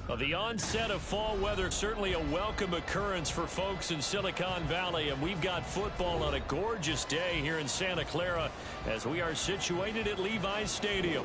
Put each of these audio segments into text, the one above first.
Well, the onset of fall weather, certainly a welcome occurrence for folks in Silicon Valley, and we've got football on a gorgeous day here in Santa Clara as we are situated at Levi's Stadium.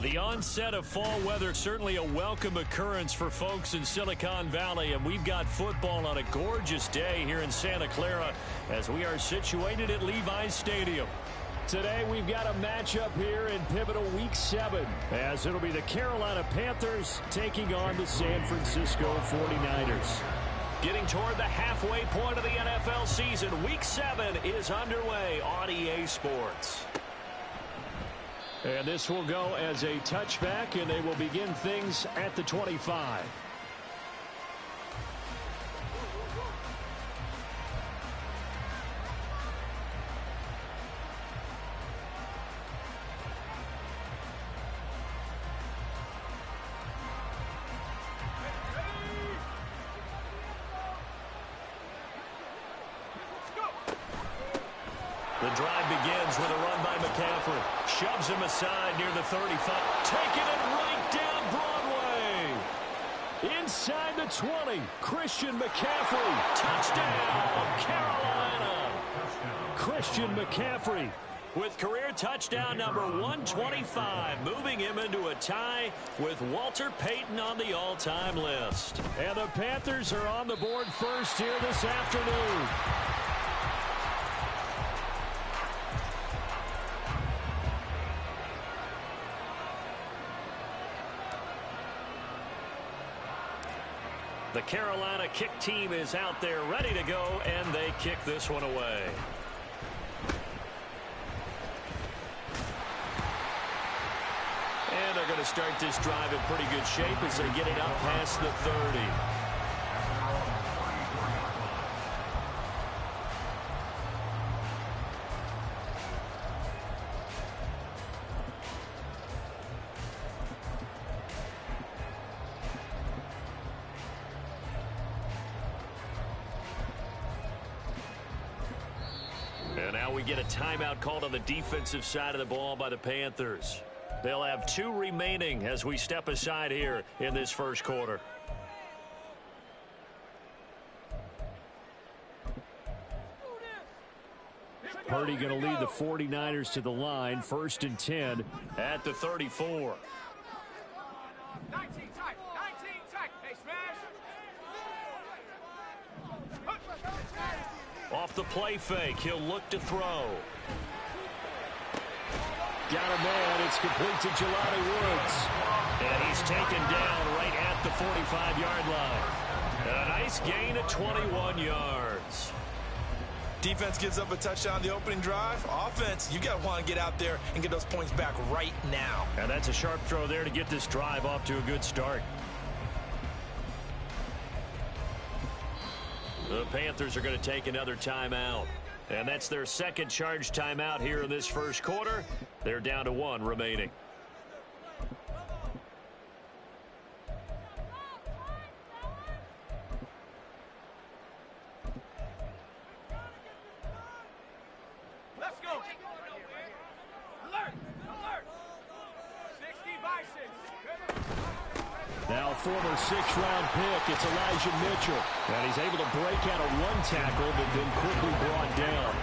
The onset of fall weather, certainly a welcome occurrence for folks in Silicon Valley, and we've got football on a gorgeous day here in Santa Clara as we are situated at Levi's Stadium. Today we've got a matchup here in pivotal Week 7 as it'll be the Carolina Panthers taking on the San Francisco 49ers. Getting toward the halfway point of the NFL season, Week 7 is underway on EA Sports. And this will go as a touchback, and they will begin things at the 25. The drive begins with a run by McCaffrey. Shoves him aside near the 35. Taking it right down Broadway. Inside the 20. Christian McCaffrey. Touchdown, Carolina. Christian McCaffrey with career touchdown number 125, moving him into a tie with Walter Payton on the all-time list. And the Panthers are on the board first here this afternoon. The Carolina kick team is out there ready to go, and they kick this one away. And they're going to start this drive in pretty good shape as they get it up past the 30. And now we get a timeout called on the defensive side of the ball by the Panthers. They'll have 2 remaining as we step aside here in this first quarter. Purdy going to lead the 49ers to the line, 1st and 10 at the 34. 19 tight. Hey, smash. Off the play fake, he'll look to throw. Got a man, it's complete to Jelani Woods. And he's taken down right at the 45-yard line. And a nice gain of 21 yards. Defense gives up a touchdown the opening drive. Offense, you got to want to get out there and get those points back right now. And that's a sharp throw there to get this drive off to a good start. The Panthers are going to take another timeout. And that's their second charge timeout here in this first quarter. They're down to 1 remaining. Let's go. Alert. 60 Bison. Now former 6th-round pick, it's Elijah Mitchell. And he's able to break out of 1 tackle, but then quickly brought down.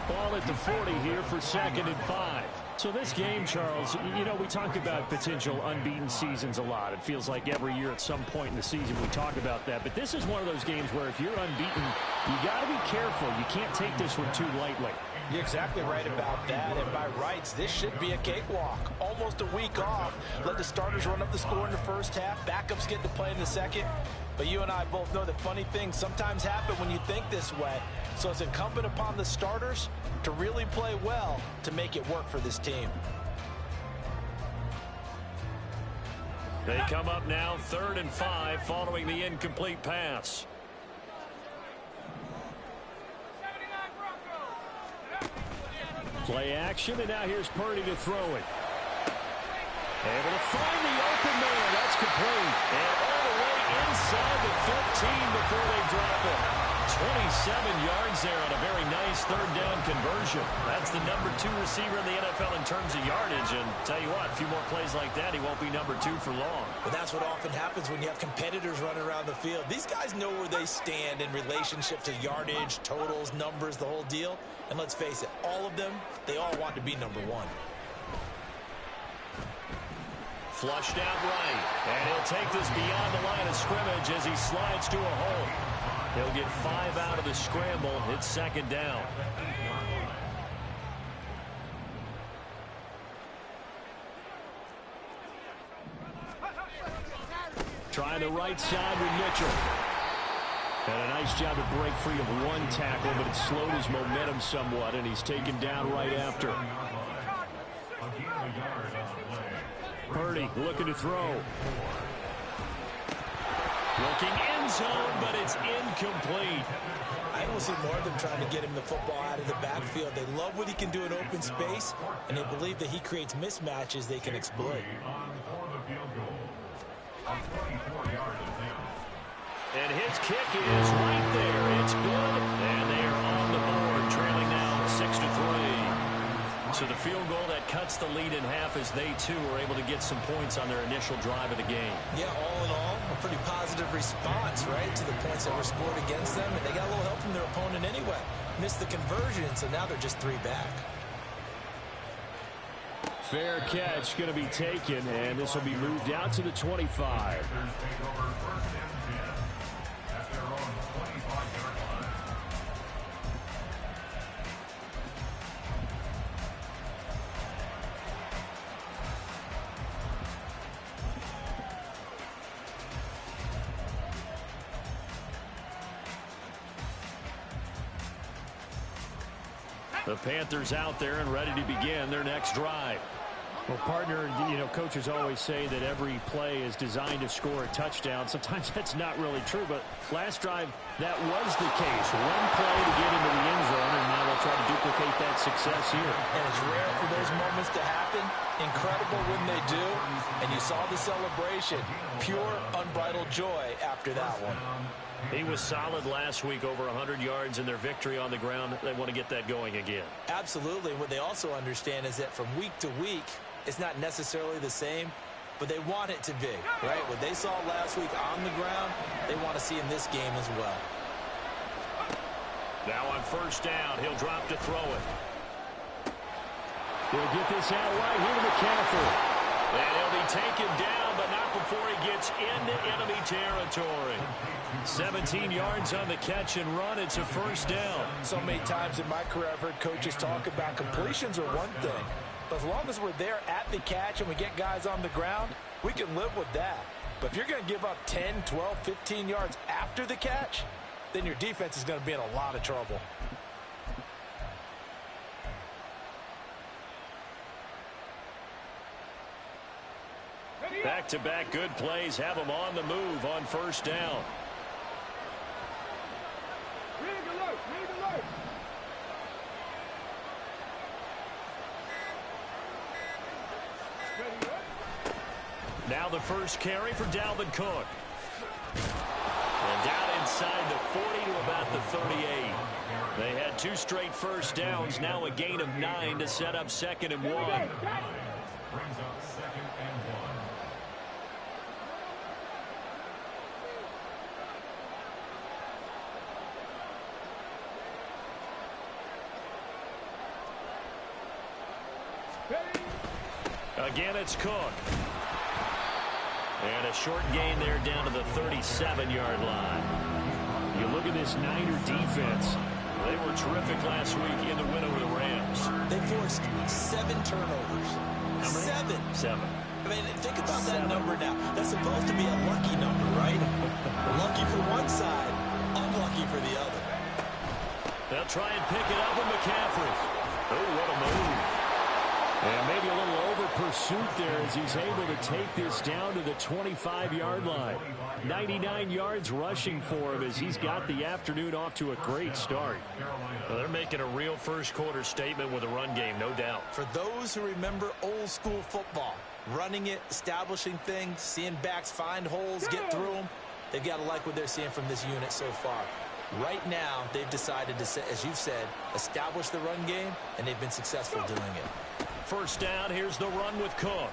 Ball at the 40 here for 2nd and 5. So this game, Charles, you know, we talk about potential unbeaten seasons a lot. It feels like every year at some point in the season we talk about that. But this is one of those games where if you're unbeaten, You got to be careful. You can't take this one too lightly. You're exactly right about that, and by rights, this should be a cakewalk. Almost a week off. Let the starters run up the score in the first half. Backups get to play in the second. But you and I both know that funny things sometimes happen when you think this way. So it's incumbent upon the starters to really play well to make it work for this team. They come up now 3rd and 5 following the incomplete pass. Play action, and now here's Purdy to throw it. Able to find the open man. That's complete. And all the way inside the 15 before they drop it. 27 yards there on a very nice 3rd down conversion. That's the number 2 receiver in the NFL in terms of yardage. And tell you what, a few more plays like that, he won't be number 2 for long. But that's what often happens when you have competitors running around the field. These guys know where they stand in relationship to yardage, totals, numbers, the whole deal. And let's face it, all of them, they all want to be number 1. Flushed out right. And he'll take this beyond the line of scrimmage as he slides to a hole. He'll get 5 out of the scramble. It's 2nd down. Trying the right side with Mitchell. And a nice job to break free of 1 tackle, but it slowed his momentum somewhat, and he's taken down right after. Purdy looking to throw. Looking end zone, but it's incomplete. I will see more of them trying to get him the football out of the backfield. They love what he can do in open space, and they believe that he creates mismatches they can exploit. And his kick is right there. It's good, and they are on the board, trailing now 6-3. So the field goal that cuts the lead in half as they, too, are able to get some points on their initial drive of the game. Yeah, all in all, a pretty positive response, right, to the points that were scored against them. And they got a little help from their opponent anyway. Missed the conversion, so now they're just 3 back. Fair catch going to be taken, and this will be moved out to the 25. The Panthers out there and ready to begin their next drive. Well, partner, coaches always say that every play is designed to score a touchdown. Sometimes that's not really true, but last drive, that was the case. 1 play to get into the end zone, and now they'll try to duplicate that success here. And it's rare for those moments to happen. Incredible when they do. And you saw the celebration. Pure, unbridled joy after that one. He was solid last week, over 100 yards in their victory on the ground. They want to get that going again. Absolutely. What they also understand is that from week to week, it's not necessarily the same, but they want it to be, right? What they saw last week on the ground, they want to see in this game as well. Now on 1st down, he'll drop to throw it. He'll get this out right here to McCaffrey. And he'll be taken down, but not before he gets into enemy territory. 17 yards on the catch and run. It's a 1st down. So many times in my career, I've heard coaches talk about completions are one thing. But as long as we're there at the catch and we get guys on the ground, we can live with that. But if you're going to give up 10, 12, 15 yards after the catch, then your defense is going to be in a lot of trouble. Back-to-back good plays have them on the move on 1st down. Now the first carry for Dalvin Cook. And down inside the 40 to about the 38. They had 2 straight 1st downs. Now a gain of 9 to set up 2nd and 1. Again, it's Cook. And a short gain there down to the 37-yard line. You look at this Niner defense. They were terrific last week in the win over the Rams. They forced 7 turnovers. How many? 7. I mean, think about that number now. That's supposed to be a lucky number, right? Lucky for one side, unlucky for the other. They'll try and pick it up with McCaffrey. Oh, what a move. And maybe a little over pursuit there as he's able to take this down to the 25-yard line. 99 yards rushing for him as he's got the afternoon off to a great start. Well, they're making a real first-quarter statement with a run game, no doubt. For those who remember old-school football, running it, establishing things, seeing backs find holes, get through them, they've got to like what they're seeing from this unit so far. Right now, they've decided to, as you've said, establish the run game, and they've been successful doing it. First down, here's the run with Cook.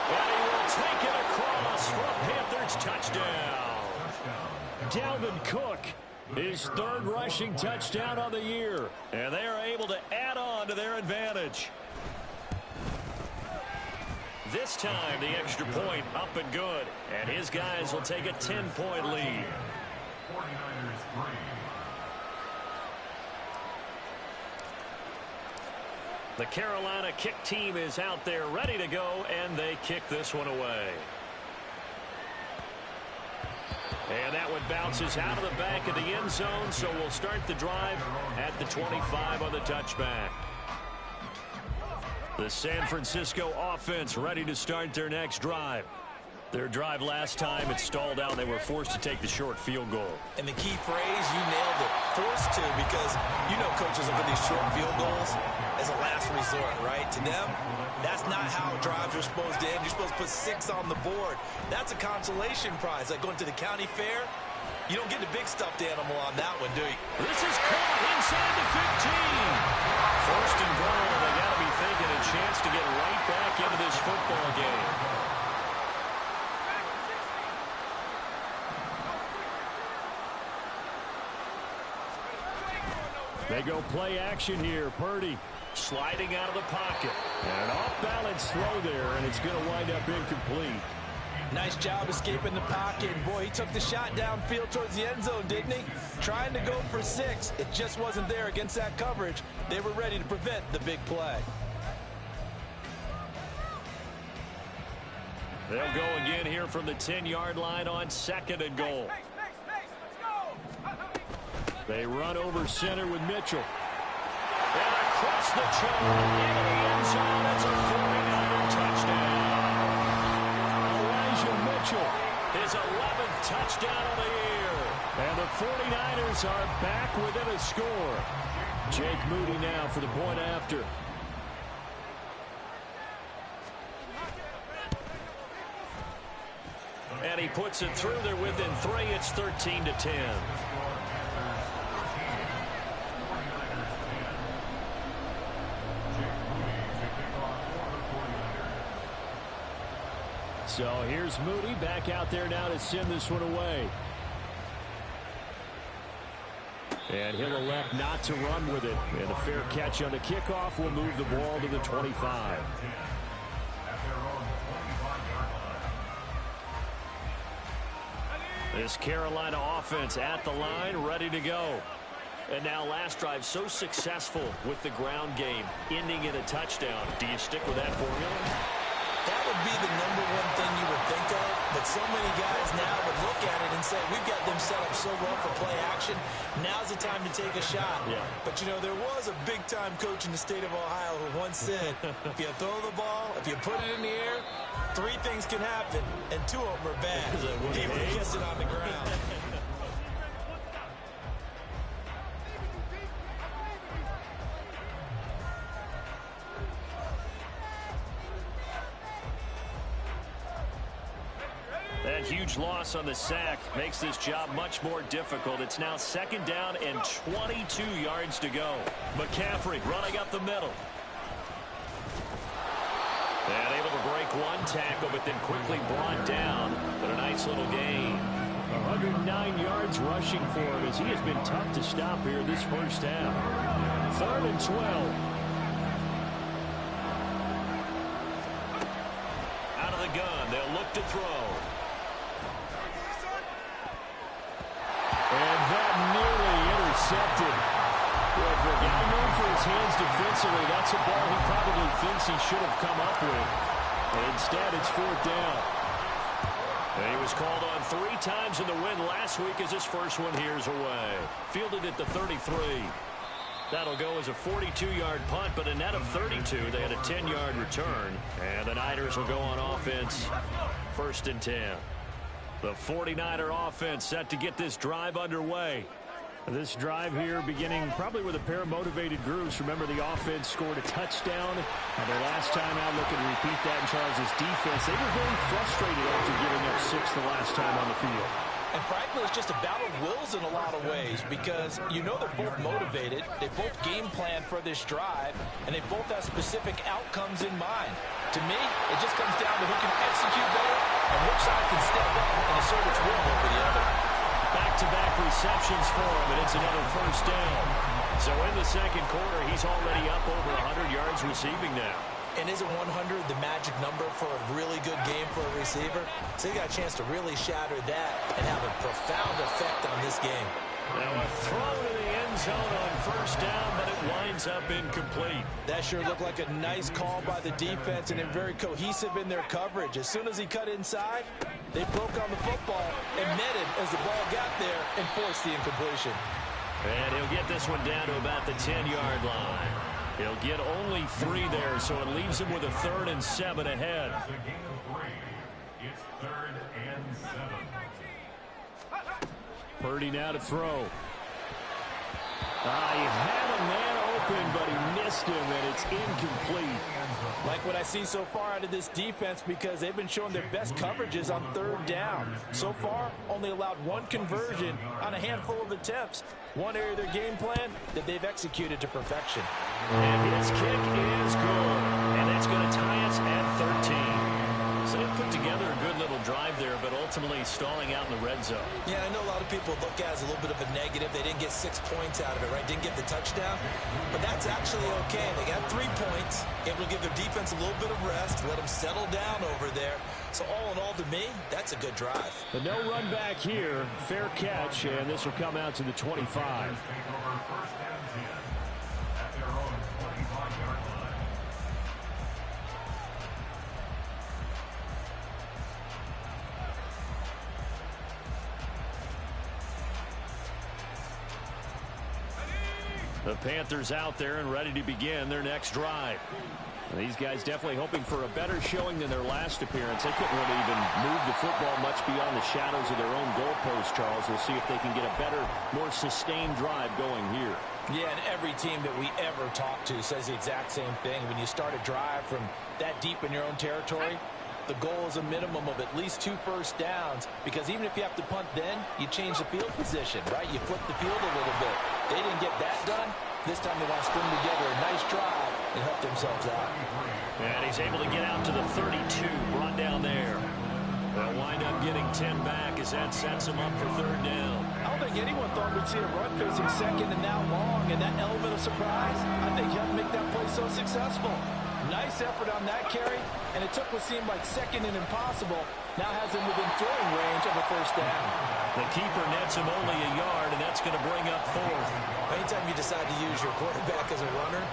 And he will take it across for a Panthers touchdown. Dalvin Cook, his 3rd rushing touchdown on the year. And they are able to add on to their advantage. This time, the extra point up and good. And his guys will take a 10-point lead. 49ers 3. The Carolina kick team is out there ready to go, and they kick this one away. And that one bounces out of the back of the end zone, so we'll start the drive at the 25 on the touchback. The San Francisco offense ready to start their next drive. Their drive last time, it stalled out. They were forced to take the short field goal. And the key phrase, you nailed it, forced to, because you know coaches look at these short field goals as a last resort, right? To them, that's not how drives are supposed to end. You're supposed to put 6 on the board. That's a consolation prize, like going to the county fair. You don't get the big stuffed animal on that one, do you? This is caught inside the 15. First and goal, they got to be thinking a chance to get right back into this football game. They go play action here. Purdy sliding out of the pocket. And an off-balance throw there, and it's going to wind up incomplete. Nice job escaping the pocket. Boy, he took the shot downfield towards the end zone, didn't he? Trying to go for 6. It just wasn't there against that coverage. They were ready to prevent the big play. They'll go again here from the 10-yard line on 2nd and goal. They run over center with Mitchell. And across the choke into the end zone. It's a 49er touchdown. Elijah Mitchell, his 11th touchdown of the year. And the 49ers are back within a score. Jake Moody now for the point after. And he puts it through there within 3. It's 13-10. So here's Moody back out there now to send this one away. And he'll elect not to run with it. And a fair catch on the kickoff will move the ball to the 25. This Carolina offense at the line, ready to go. And now last drive so successful with the ground game, ending in a touchdown. Do you stick with that formula? That would be the number one thing you would think of, but so many guys now would look at it and say, we've got them set up so well for play action. Now's the time to take a shot. Yeah. But, you know, there was a big-time coach in the state of Ohio who once said, if you throw the ball, if you put it in the air, 3 things can happen, and 2 of them are bad. He would have kissed it on the ground. That huge loss on the sack makes this job much more difficult. It's now 2nd down and 22 yards to go. McCaffrey running up the middle. And able to break one tackle, but then quickly brought down. But a nice little gain. 109 yards rushing for him as he has been tough to stop here this first half. 3rd and 12. Out of the gun, they'll look to throw. intercepted. Well, for a guy known for his hands defensively, that's a ball he probably thinks he should have come up with. And instead, it's fourth down. And he was called on 3 times in the win last week as his first one here's away. Fielded at the 33. That'll go as a 42-yard punt, but a net of 32. They had a 10-yard return. And the Niners will go on offense. First and 10. The 49er offense set to get this drive underway. This drive here beginning probably with a pair of motivated groups. Remember, the offense scored a touchdown. And their last time out, looking to repeat that in Charles' defense. They were very frustrated after giving up 6 the last time on the field. And frankly, it's just a battle of wills in a lot of ways because you know they're both motivated. They both game plan for this drive, and they both have specific outcomes in mind. To me, it just comes down to who can execute better and which side can step up and assert its will over the other. Back-to-back receptions for him, and it's another first down. So in the second quarter, he's already up over 100 yards receiving now. And isn't 100 the magic number for a really good game for a receiver? So he got a chance to really shatter that and have a profound effect on this game. Now a throw to the end zone on first down, but it winds up incomplete. That sure looked like a nice call by the defense and then very cohesive in their coverage. As soon as he cut inside, they broke on the football and netted as the ball got there and forced the incompletion. And he'll get this one down to about the 10-yard line. He'll get only 3 there, so it leaves him with a 3rd and 7 ahead. It's a gain of 3. It's 3rd and 7. Purdy now to throw. He had a man open, but he missed him, and it's incomplete. Like what I see so far out of this defense because they've been showing their best coverages on 3rd down. So far, only allowed 1 conversion on a handful of attempts. One area of their game plan that they've executed to perfection. And his kick is good, and that's going to tie us at 13. So they put together a good little drive there, but ultimately stalling out in the red zone. Yeah, I know a lot of people look at it as a little bit of a negative. They didn't get 6 points out of it, right? Didn't get the touchdown. But that's actually okay. They got 3 points, able to give their defense a little bit of rest, let them settle down over there. So all in all, to me, that's a good drive. But no run back here. Fair catch, and this will come out to the 25. First and 10 at their own 25-yard line. The Panthers out there and ready to begin their next drive. And these guys definitely hoping for a better showing than their last appearance. They couldn't really even move the football much beyond the shadows of their own goalpost, Charles. We'll see if they can get a better, more sustained drive going here. Yeah, and every team that we ever talk to says the exact same thing. When you start a drive from that deep in your own territory, the goal is a minimum of at least 2 first downs, because even if you have to punt then, you change the field position, right? You flip the field a little bit. They didn't get that done. This time they want to string together a nice drive and help themselves out. And he's able to get out to the 32, brought down there. They'll wind up getting 10 back as that sets him up for 3rd down. I don't think anyone thought we'd see a run facing second and that long, and that element of surprise, I think helped make that play so successful. Nice effort on that carry, and it took what seemed like second and impossible. Now has him within throwing range of a first down. The keeper nets him only a yard, and that's going to bring up 4th. Anytime you decide to use your quarterback as a runner,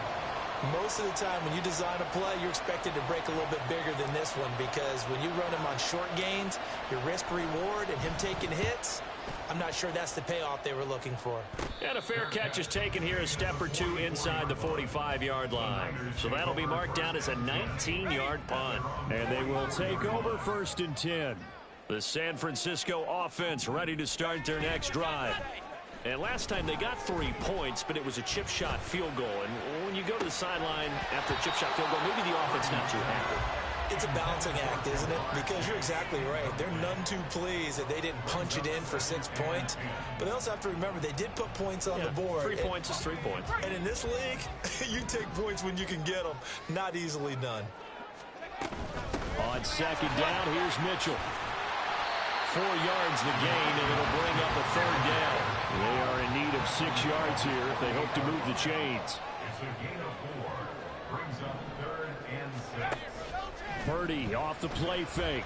most of the time when you design a play, you're expected to break a little bit bigger than this one, because when you run him on short gains, your risk-reward and him taking hits, I'm not sure that's the payoff they were looking for. And a fair catch is taken here, a step or 2 inside the 45-yard line. So that'll be marked down as a 19-yard punt. And they will take over 1st and 10. The San Francisco offense ready to start their next drive. And last time they got 3 points, but it was a chip shot field goal. And when you go to the sideline after a chip shot field goal, maybe the offense not too happy. It's a balancing act, isn't it? Because you're exactly right. They're none too pleased that they didn't punch it in for 6 points. But they also have to remember they did put points on the board. 3 points is 3 points. And in this league, you take points when you can get them. Not easily done. On 2nd down, here's Mitchell. 4 yards the gain, and it'll bring up a 3rd down. They are in need of 6 yards here if they hope to move the chains. It's a gain of 4. Brings up 3rd and 6. Purdy off the play fake.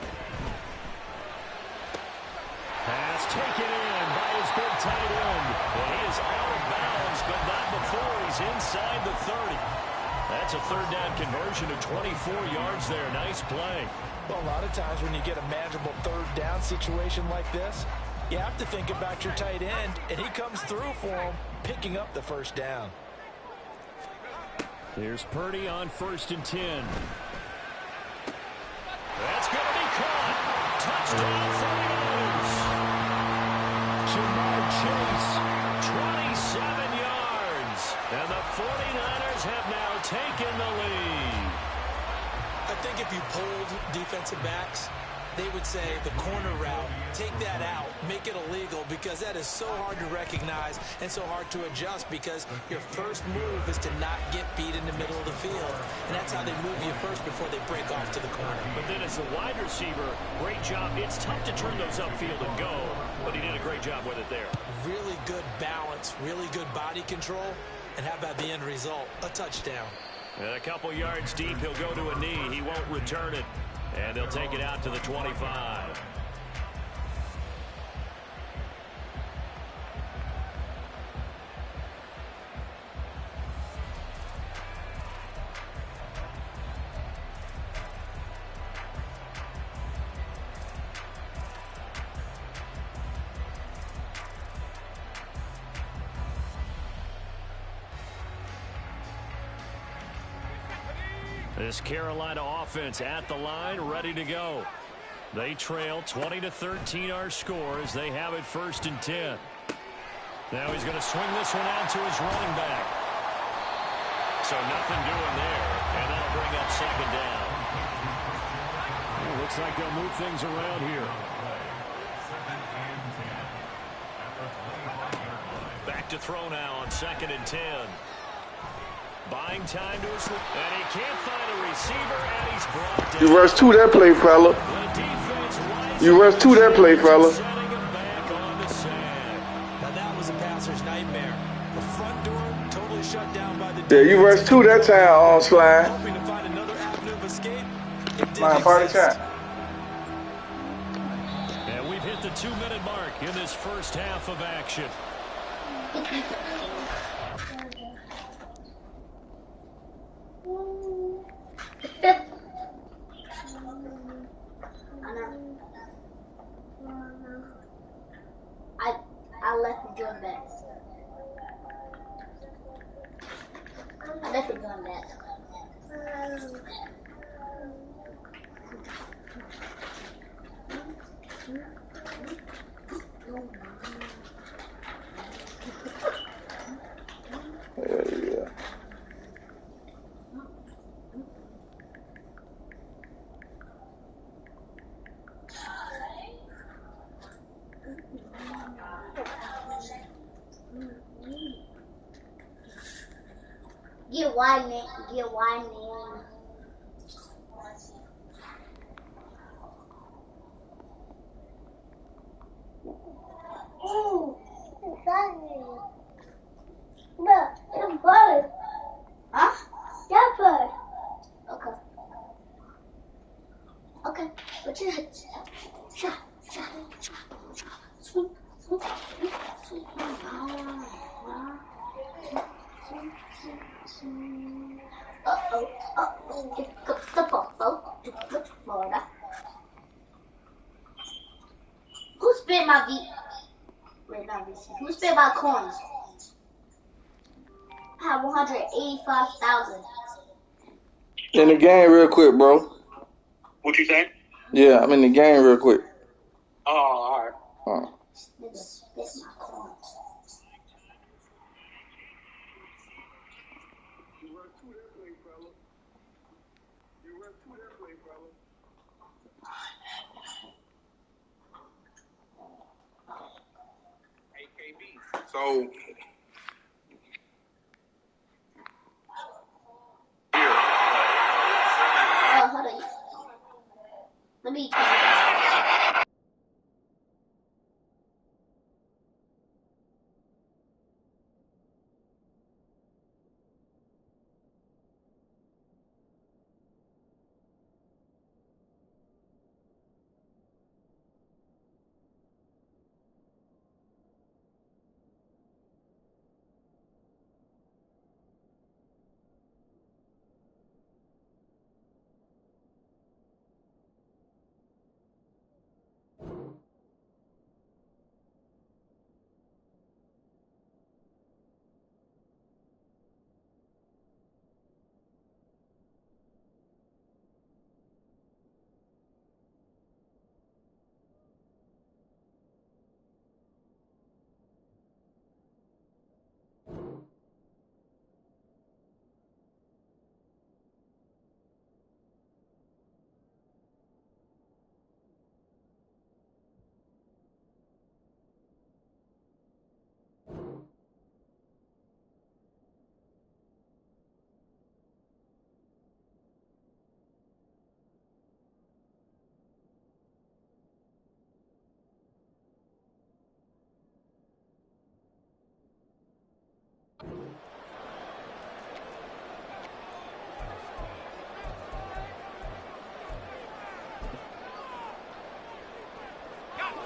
Pass taken in by his big tight end. And he is out of bounds. yards, but not before he's inside the 30. That's a third down conversion of 24 yards there. Nice play. Well, a lot of times when you get a manageable third down situation like this, you have to think about your tight end, and he comes through for him, picking up the first down. Here's Purdy on 1st and 10. That's going to be caught. Touchdown 49ers. Jamar Chase, 27 yards. And the 49ers have now taken the lead. I think if you polled defensive backs, they would say the corner route, take that out, make it illegal, because that is so hard to recognize and so hard to adjust, because your first move is to not get beat in the middle of the field. And that's how they move you first before they break off to the corner. But then as a wide receiver, great job. It's tough to turn those upfield and go, but he did a great job with it there. Really good balance, really good body control, and how about the end result? A touchdown. And a couple yards deep, he'll go to a knee. He won't return it. And they'll take it out to the 25. This Carolina offense at the line, ready to go. They trail 20-13 our score as they have it 1st and 10. Now he's going to swing this one out to his running back. So nothing doing there, and that'll bring up 2nd down. Well, looks like they'll move things around here. Back to throw now on 2nd and 10. Buying time to his, and he can't find a receiver, and he's brought down. You rush to that play, fella. You rush to that play, fella. Now that was a passer's nightmare. The front door totally shut down by the Yeah, you rush to that time on slide. hoping to find another avenue of escape. It didn't My party exist. chat. And we've hit the 2-minute mark in this first half of action. I left it doing that. I left it doing that. Yeah. Get wide man. Get wide man. Look, it's a bird. Huh? That bird. Okay. Okay. But you shot. Sweet. Who spit my V? Wait, not VC. Who spit my coins? I have 185,000. In the game real quick, bro. What you saying? Yeah, I'm in the game real quick. Oh, all right. Nigga spit my coins. So, Hold on. Let me.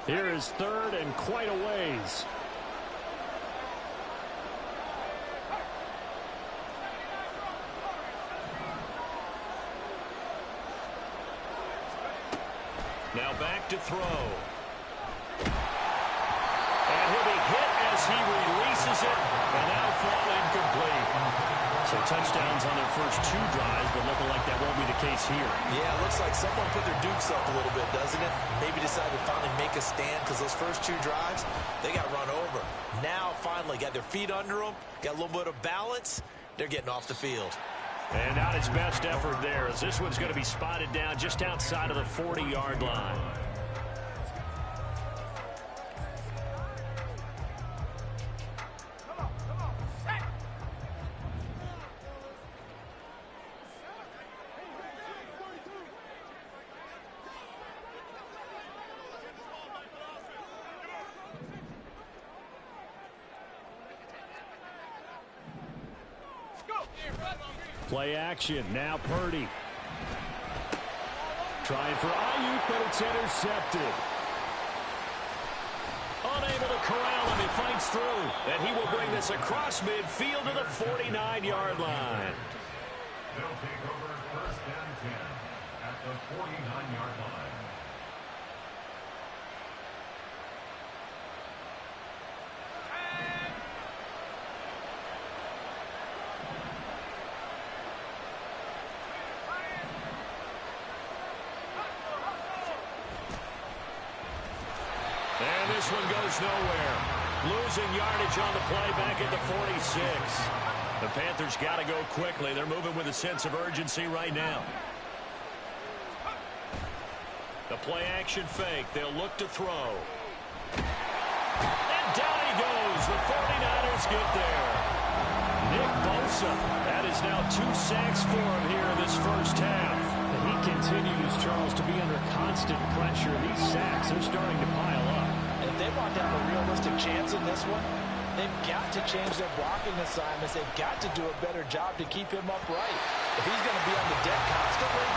Here is third and quite a ways. Now back to throw. And he'll be hit as he releases it, and now fall incomplete. So touchdowns on their first 2 drives, but looking like that won't be the case here. Yeah, it looks like someone put their dukes up a little bit, doesn't it? Maybe decided to finally make a stand because those first 2 drives, they got run over. Now finally got their feet under them, got a little bit of balance. They're getting off the field. And not his best effort there, as this one's going to be spotted down just outside of the 40-yard line. Play action. Now Purdy. Trying for Ayuk, but it's intercepted. Unable to corral him. He fights through. And he will bring this across midfield to the 49-yard line. They'll take over first and 10 at the 49-yard line. And this one goes nowhere. Losing yardage on the play back at the 46. The Panthers got to go quickly. They're moving with a sense of urgency right now. The play action fake. They'll look to throw. And down he goes. The 49ers get there. Nick Bosa. That is now 2 sacks for him here in this first half. He continues, Charles, to be under constant pressure. These sacks are starting to pile up. If they want to have a realistic chance in this one, they've got to change their blocking assignments. They've got to do a better job to keep him upright. If he's going to be on the deck constantly,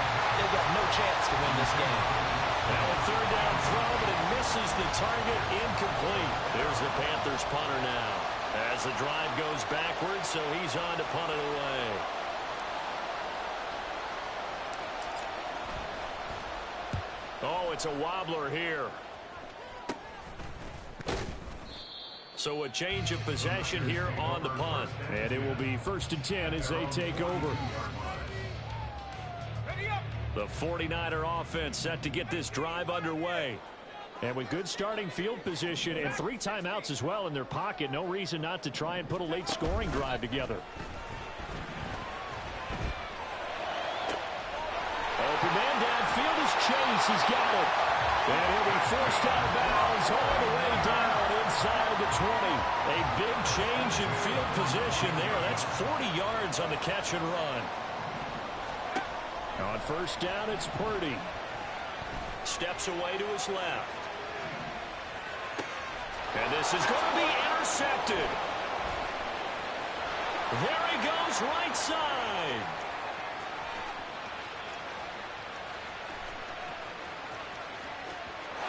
they've got no chance to win this game. Now a third down throw, but it misses the target. Incomplete. There's the Panthers punter now. As the drive goes backwards, so he's on to punt it away. Oh, it's a wobbler here. So a change of possession here on the punt. And it will be 1st and 10 as they take over. The 49er offense set to get this drive underway. And with good starting field position and 3 timeouts as well in their pocket, no reason not to try and put a late scoring drive together. Open man downfield is Chase. He's got it. And he'll be forced out of bounds all the way down inside the 20. A big change in field position there. That's 40 yards on the catch and run. On first down, it's Purdy. Steps away to his left. And this is going to be intercepted. There he goes, right side.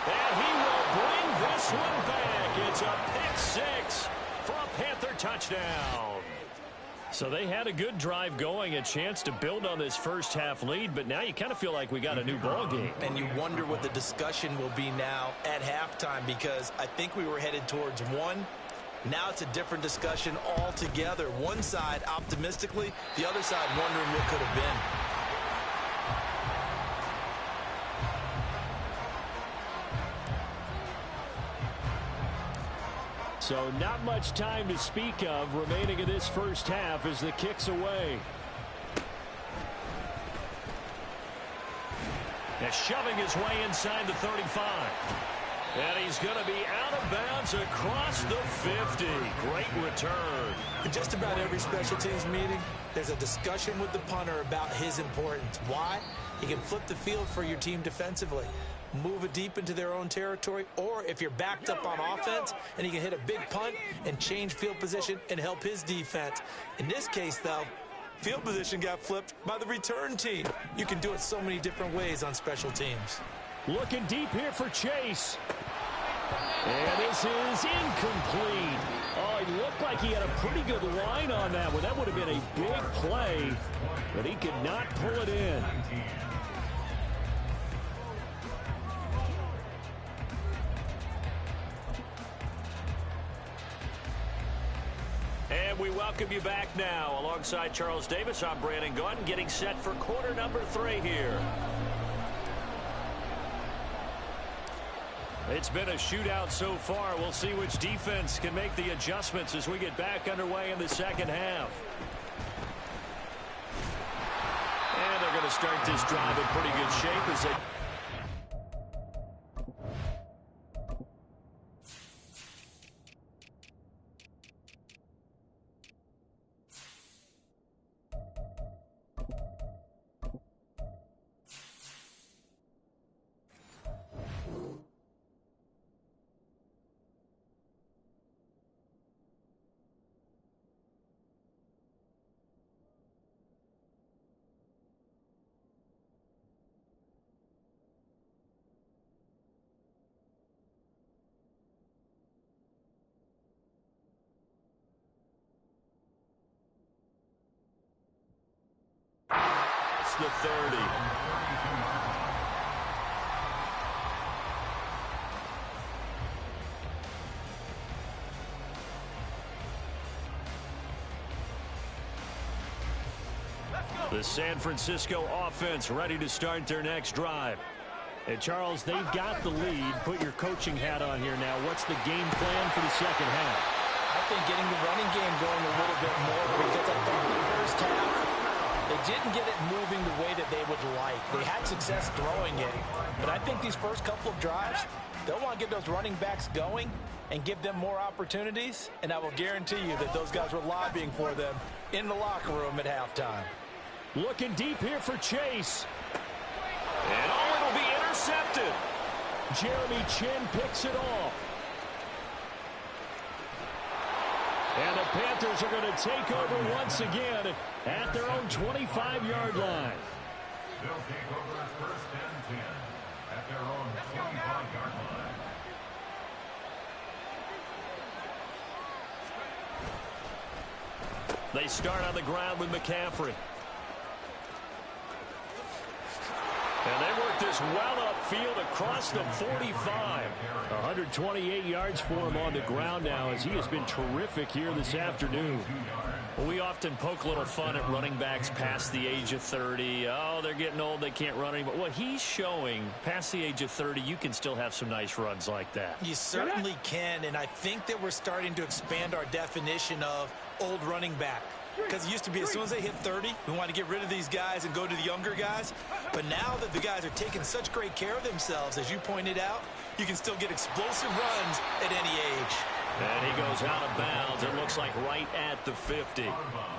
And he will bring this one back. It's a pick 6 for a Panther touchdown. So they had a good drive going, a chance to build on this first half lead, but now you kind of feel like we got a new ball game. And you wonder what the discussion will be now at halftime, because I think we were headed towards 1. Now it's a different discussion altogether. One side optimistically, the other side wondering what could have been. So not much time to speak of remaining in this first half as the kick's away. And shoving his way inside the 35. And he's going to be out of bounds across the 50. Great return. In just about every special teams meeting, there's a discussion with the punter about his importance. Why? He can flip the field for your team defensively, move it deep into their own territory, or if you're backed up on offense, and he can hit a big punt and change field position and help his defense. In this case, though, field position got flipped by the return team. You can do it so many different ways on special teams. Looking deep here for Chase. And this is incomplete. Oh, it looked like he had a pretty good line on that one. That would have been a big play, but he could not pull it in. And we welcome you back now. Alongside Charles Davis, I'm Brandon Gaudin, getting set for quarter number 3 here. It's been a shootout so far. We'll see which defense can make the adjustments as we get back underway in the second half. And they're going to start this drive in pretty good shape as they... the 30. The San Francisco offense ready to start their next drive. And Charles, they've got the lead. Put your coaching hat on here now. What's the game plan for the second half? I think getting the running game going a little bit more, because I think the first half they didn't get it moving the way that they would like. They had success throwing it, but I think these first couple of drives, they'll want to get those running backs going and give them more opportunities, and I will guarantee you that those guys were lobbying for them in the locker room at halftime. Looking deep here for Chase. And oh, it'll be intercepted. Jeremy Chinn picks it off. And the Panthers are going to take over once again at their own 25-yard line. They'll take over first and 10 at their own 25-yard line. They start on the ground with McCaffrey. And they work this well upfield across the 45. 128 yards for him on the ground now, as he has been terrific here this afternoon. Well, we often poke a little fun at running backs past the age of 30. Oh, they're getting old, they can't run anymore. Well, he's showing past the age of 30, you can still have some nice runs like that. You certainly can, and I think that we're starting to expand our definition of old running back. Because it used to be as soon as they hit 30, we want to get rid of these guys and go to the younger guys. But now that the guys are taking such great care of themselves, as you pointed out, you can still get explosive runs at any age. And he goes out of bounds. It looks like right at the 50.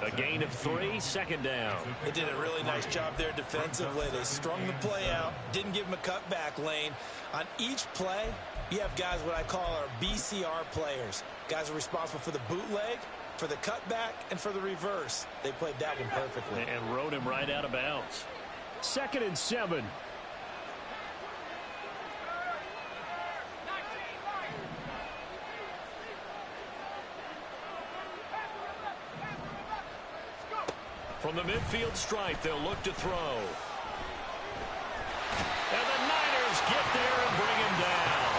A gain of 3, second down. They did a really nice job there defensively. They strung the play out, didn't give him a cutback lane. On each play, you have guys what I call our BCR players. Guys are responsible for the bootleg, for the cutback, and for the reverse. They played that one perfectly. And rode him right out of bounds. 2nd and 7. From the midfield stripe, they'll look to throw. And the Niners get there and bring him down.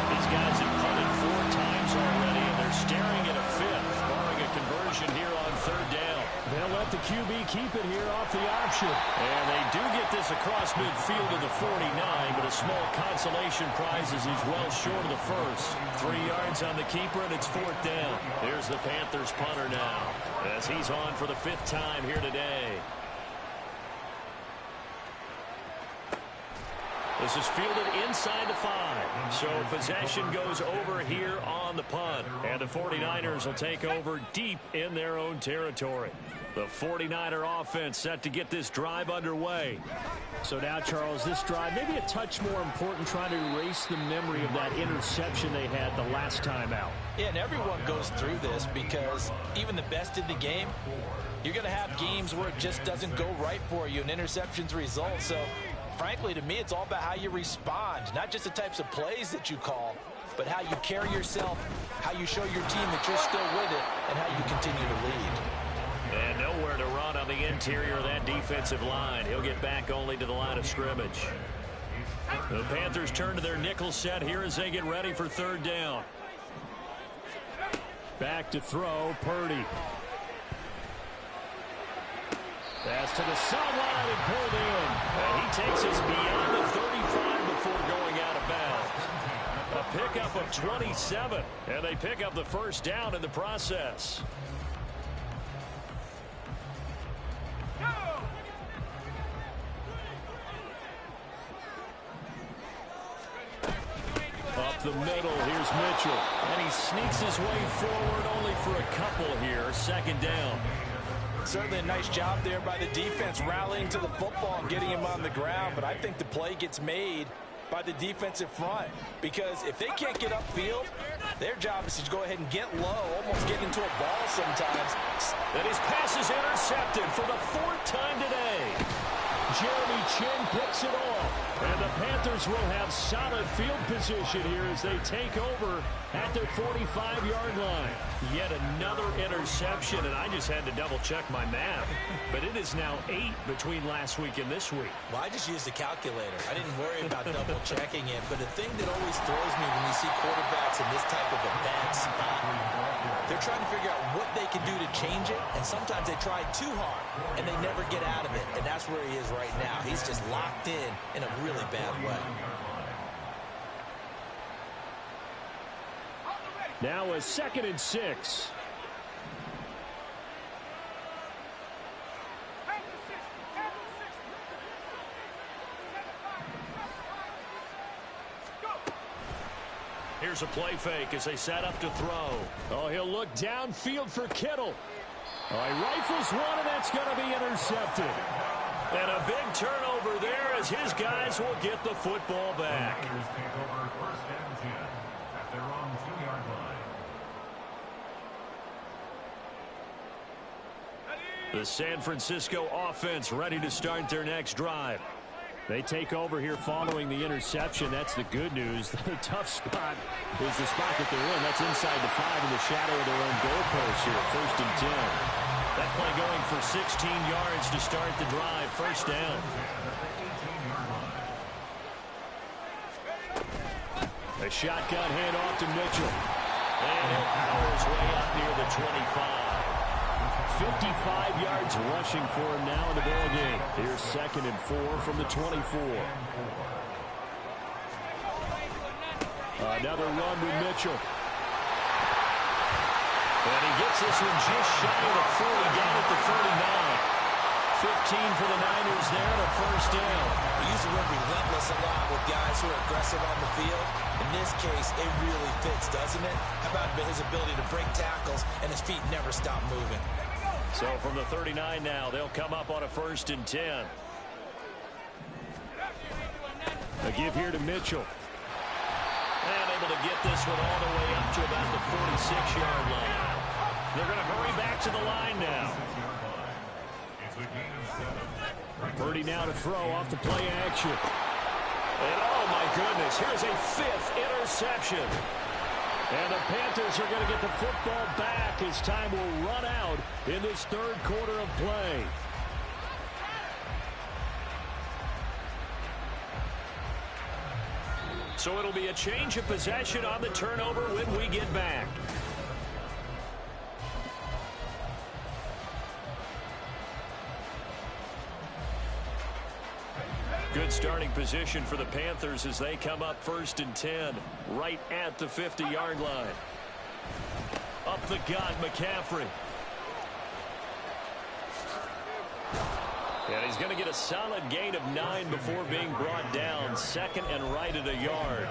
These guys have punted 4 times already, and they're staring at a 5th, barring a conversion here on 3rd down. They'll let the QB keep it here off the option. And they do get this across midfield to the 49, but a small consolation prize as he's well short of the first. 3 yards on the keeper, and it's 4th down. Here's the Panthers punter now, as he's on for the 5th time here today. This is fielded inside the 5. So possession goes over here on the punt. And the 49ers will take over deep in their own territory. The 49er offense set to get this drive underway. So now, Charles, this drive maybe a touch more important, trying to erase the memory of that interception they had the last time out. Yeah, and everyone goes through this, because even the best in the game, you're going to have games where it just doesn't go right for you, and interceptions result. So frankly, to me, it's all about how you respond, not just the types of plays that you call, but how you carry yourself, how you show your team that you're still with it, and how you continue to lead. And nowhere to run on the interior of that defensive line. He'll get back only to the line of scrimmage. The Panthers turn to their nickel set here as they get ready for third down. Back to throw, Purdy. Pass to the sideline and pulled in. And he takes us beyond the 35 before going out of bounds. A pickup of 27. And they pick up the first down in the process. Up the middle, here's Mitchell. And he sneaks his way forward only for a couple here. Second down. Certainly a nice job there by the defense rallying to the football and getting him on the ground. But I think the play gets made by the defensive front. Because if they can't get upfield, their job is to go ahead and get low, almost get into a ball sometimes. And his pass is intercepted for the fourth time today. Jeremy Chinn picks it off. And the Panthers will have solid field position here as they take over at their 45-yard line. Yet another interception, and I just had to double-check my math. But it is now 8 between last week and this week. Well, I just used the calculator. I didn't worry about double-checking it. But the thing that always throws me when you see quarterbacks in this type of a bad spot, they're trying to figure out what they can do to change it, and sometimes they try too hard, and they never get out of it. And that's where he is right now. He's just locked in a really bad way. Now a 2nd and 6. Here's a play fake as they set up to throw. Oh, he'll look downfield for Kittle. Oh, he rifles one, and that's going to be intercepted. And a big turnover there as his guys will get the football back. Panthers take over first and 10 at their own 2-yard line. The San Francisco offense ready to start their next drive. They take over here following the interception. That's the good news. The tough spot is the spot that they're in. That's inside the 5 in the shadow of their own goalpost here. First and 10. That play going for 16 yards to start the drive. First down. A shotgun handoff to Mitchell. And he'll power his way up near the 25. 55 yards rushing for him now in the ballgame. Here's 2nd and 4 from the 24. Another run with Mitchell. And he gets this one just shy of the 40, down at the 39. 15 for the Niners there and a first down. We use the word relentless a lot with guys who are aggressive on the field. In this case, it really fits, doesn't it? How about his ability to break tackles and his feet never stop moving? So from the 39 now, they'll come up on a 1st and 10. A give here to Mitchell. And able to get this one all the way up to about the 46-yard line. They're going to hurry back to the line now. Purdy now to throw off the play action. And oh my goodness, here's a 5th interception. And the Panthers are going to get the football back as time will run out in this 3rd quarter of play. So it'll be a change of possession on the turnover when we get back. Good starting position for the Panthers as they come up 1st and 10, right at the 50-yard line. Up the gut, McCaffrey. And he's going to get a solid gain of 9 before being brought down. 2nd and right at a yard.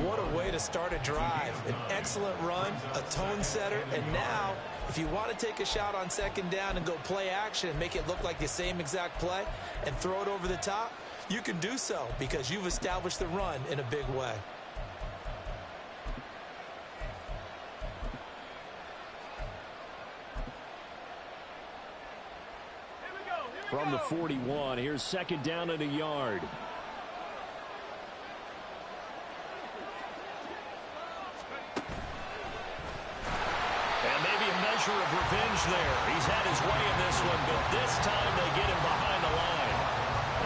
What a way to start a drive. An excellent run, a tone setter, and now if you want to take a shot on 2nd down and go play action and make it look like the same exact play and throw it over the top, you can do so because you've established the run in a big way. From the 41, here's 2nd down and a yard. measure of revenge there. He's had his way in this one, but this time they get him behind the line.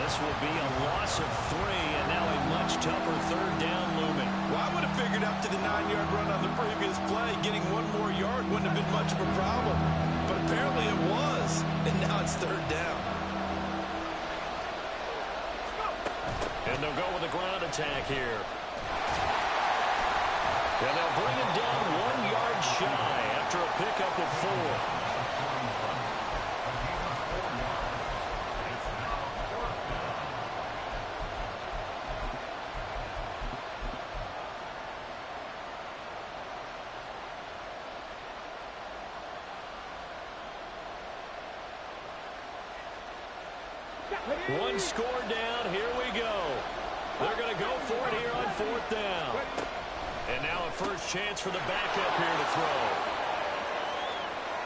This will be a loss of 3, and now a much tougher third down looming. Well, I would have figured after the 9-yard run on the previous play, getting 1 more yard wouldn't have been much of a problem. But apparently it was, and now it's third down. And they'll go with a ground attack here. And they'll bring him down 1 yard shy after a pickup of 4. One score down. Here we go. They're going to go for it here on 4th down. And now a first chance for the backup here to throw.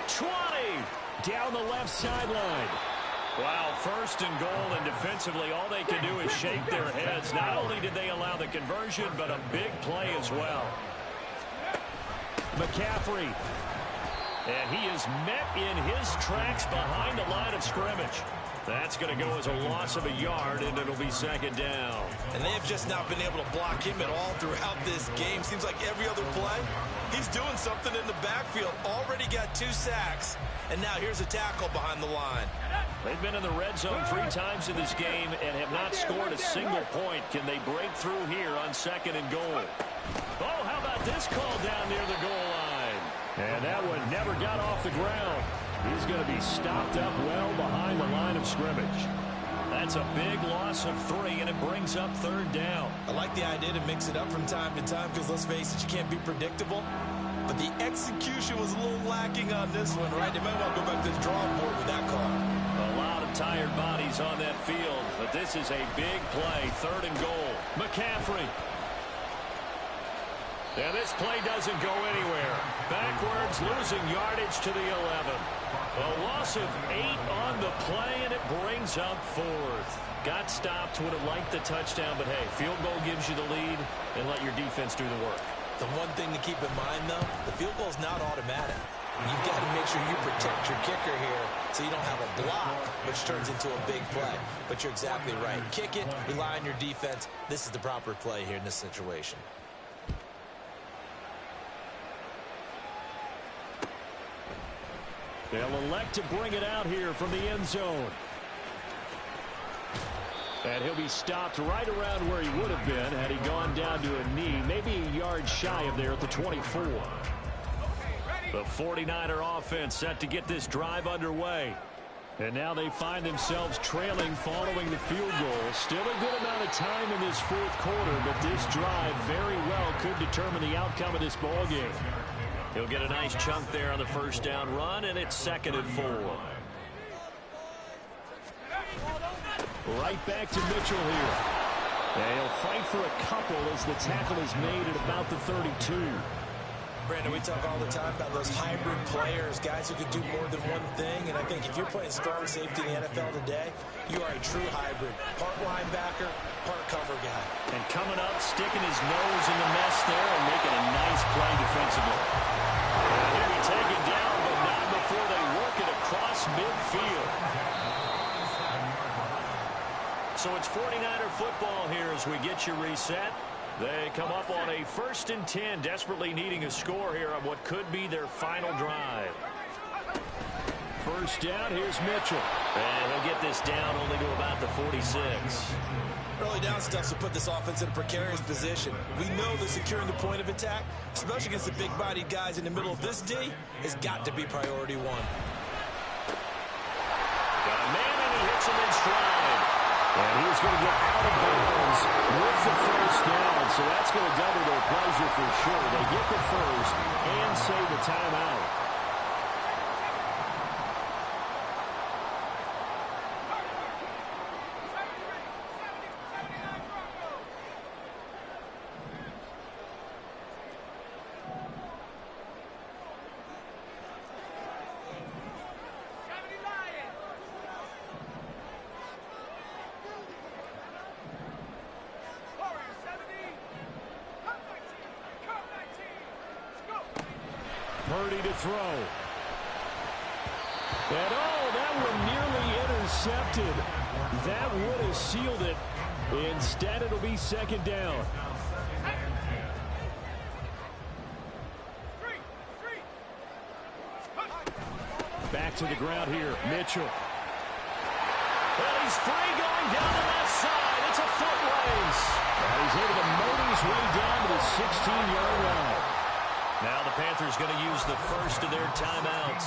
20 down the left sideline. Wow, 1st and goal, and defensively all they can do is shake their heads. Not only did they allow the conversion, but a big play as well. McCaffrey. And he is met in his tracks behind the line of scrimmage. That's going to go as a loss of a yard, and it'll be 2nd down. And they have just not been able to block him at all throughout this game. Seems like every other play, he's doing something in the backfield. Already got 2 sacks, and now here's a tackle behind the line. They've been in the red zone 3 times in this game and have not scored a single point. Can they break through here on 2nd and goal? Oh, how about this call down near the goal line? And that one never got off the ground. He's going to be stopped up well behind the line of scrimmage. That's a big loss of 3, and it brings up 3rd down. I like the idea to mix it up from time to time because, let's face it, you can't be predictable. But the execution was a little lacking on this one, right? They might want to go back to the drawing board with that call. A lot of tired bodies on that field, but this is a big play, 3rd and goal. McCaffrey. And this play doesn't go anywhere. Backwards, losing yardage to the 11. A loss of 8 on the play, and it brings up 4th. Got stopped, would have liked the touchdown, but hey, field goal gives you the lead, and let your defense do the work. The one thing to keep in mind, though, the field goal is not automatic. You've got to make sure you protect your kicker here so you don't have a block, which turns into a big play. But you're exactly right. Kick it, rely on your defense. This is the proper play here in this situation. They'll elect to bring it out here from the end zone. And he'll be stopped right around where he would have been had he gone down to a knee, maybe a yard shy of there at the 24. The 49er offense set to get this drive underway. And now they find themselves trailing following the field goal. Still a good amount of time in this 4th quarter, but this drive very well could determine the outcome of this ball game. He'll get a nice chunk there on the 1st down run, and it's 2nd and 4. Right back to Mitchell here. And he'll fight for a couple as the tackle is made at about the 32. Brandon, we talk all the time about those hybrid players, guys who can do more than one thing, and I think if you're playing strong safety in the NFL today, you are a true hybrid. Part linebacker, part cover guy. And coming up, sticking his nose in the mess there and making a nice play defensively. And he'll be taken down, but not before they work it across midfield. So it's 49er football here as we get you reset. They come up on a 1st and 10, desperately needing a score here on what could be their final drive. 1st down, here's Mitchell. And he'll get this down only to about the 46. Early down stuff to put this offense in a precarious position. We know that securing the point of attack, especially against the big-bodied guys in the middle of this D, has got to be priority 1. Got a man, and he hits him in stride. And he's going to get out of bounds with the 1st down, so that's going to double their pleasure for sure. They get the 1st and save the timeout. Purdy to throw. And oh, that one nearly intercepted. That would have sealed it. Instead, it'll be second down. Back to the ground here. Mitchell. Well, he's free going down the left side. It's a foot race. And he's able to motor his way down to the 16-yard line. Now the Panthers going to use the first of their timeouts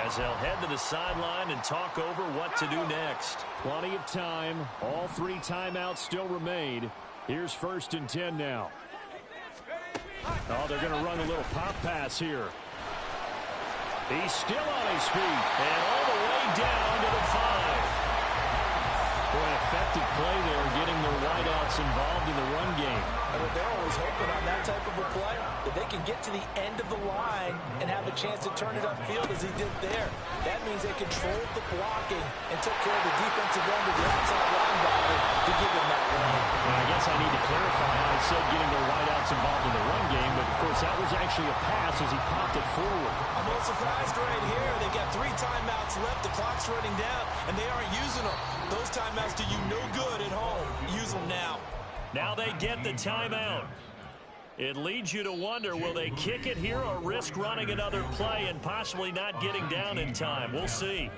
as they'll head to the sideline and talk over what to do next. Plenty of time. All three timeouts still remain. Here's 1st and 10 now. Oh, they're going to run a little pop pass here. He's still on his feet and all the way down to the 5. Boy, an effective play there, getting their wideouts involved in the run game. They're always hoping on that type of a play that they can get to the end of the line and have a chance to turn it upfield as he did there. That means they controlled the blocking and took care of the defensive end of the outside linebacker to give him that lane. I guess I need to clarify. I said getting their wideouts involved in the run game, but of course that was actually a pass as he popped it forward. I'm a little surprised right here. They got 3 timeouts left. The clock's running down, and they aren't using them. Those timeouts do you no good at home. Use them now. Now they get the timeout. It leads you to wonder, will they kick it here or risk running another play and possibly not getting down in time? We'll see.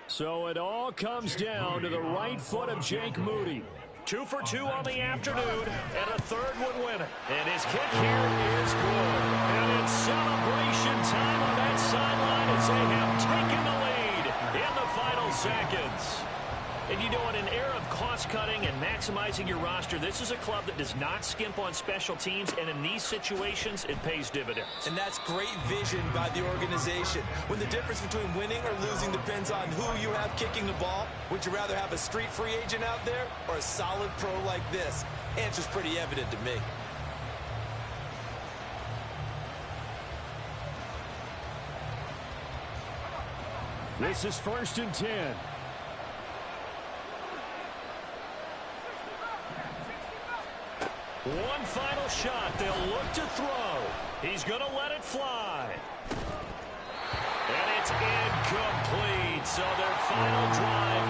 So it all comes down to the right foot of Jake Moody. 2 for 2 on the afternoon, and a third would win it. And his kick here is good. And it's celebration time on that sideline as they have taken the lead in the final seconds. And you know, in an era of cost-cutting and maximizing your roster, this is a club that does not skimp on special teams, and in these situations, it pays dividends. And that's great vision by the organization. When the difference between winning or losing depends on who you have kicking the ball, would you rather have a street free agent out there or a solid pro like this? Answer's pretty evident to me. This is 1st and 10. One final shot. They'll look to throw. He's going to let it fly. And it's incomplete. So their final drive